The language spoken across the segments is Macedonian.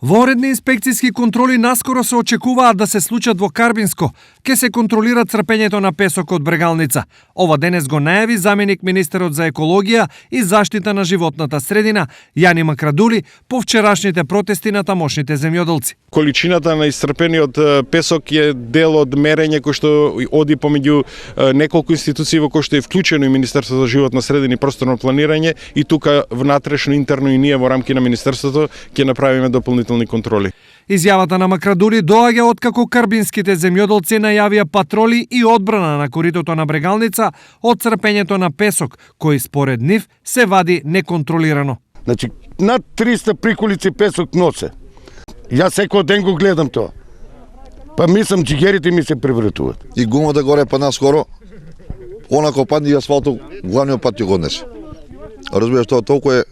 Воредни инспекцијски контроли наскоро се очекуваат да се случат во Карбинско. Ке се контролира црпењето на песок од Брегалница. Ова денес го најави заменик министерот за екологија и заштита на животната средина Јани Макрадули по вчерашните протести на тамошните земјоделци. Количината на исцрпениот песок е дел од мерење кој што оди помеѓу неколку институции во кои што е вклучено и Министерството за животна средина и просторно планирање, и тука внатрешно, интерно и ние во рамки на Министерството ќе направиме дополнителни контроли. Изјавата на Макрадули доаѓа откако карбинските земјоделци најавија патроли и одбрана на коритото на Брегалница од црпењето на песок, кој според нив се вади неконтролирано. Значи, над 300 приколици песок носе. Јас секој ден го гледам тоа. Па мислам, джигерите ми се превратуваат. И гумата горе па наскоро, онако падни и асфалтот, главниот пат ќе го однесе. Разбираш, тоа толку е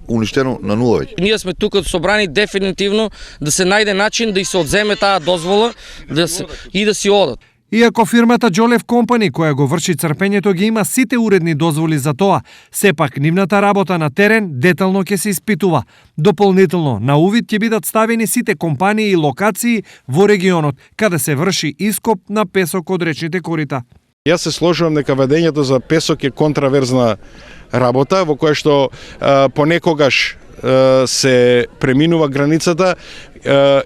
уништено на нула веќе. Ние сме тука собрани дефинитивно да се најде начин да и се одземе таа дозвола и да си одат. Иако фирмата Джолев Компани, која го врши црпењето, ги има сите уредни дозволи за тоа, сепак нивната работа на терен детално ќе се испитува. Дополнително на увид ќе бидат ставени сите компании и локации во регионот, каде се врши ископ на песок од речните корита. Јас се сложувам дека ведењето за песок е контраверзна работа, во која што понекогаш се преминува границата.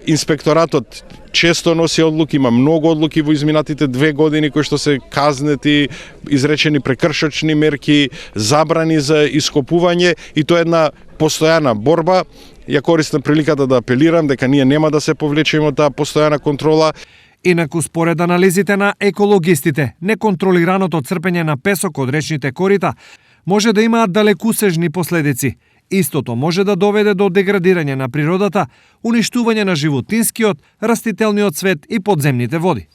Инспекторатот често носи одлуки, има многу одлуки во изминатите 2 години кои што се казнети, изречени прекршочни мерки, забрани за ископување, и тоа е една постојана борба. Ја користам приликата да апелирам дека ние нема да се повлечеме од таа постојана контрола. Инаку, според анализите на екологистите, неконтролираното црпење на песок од речните корита може да имаат далекусежни последици. Истото може да доведе до деградирање на природата, уништување на животинскиот, растителниот свет и подземните води.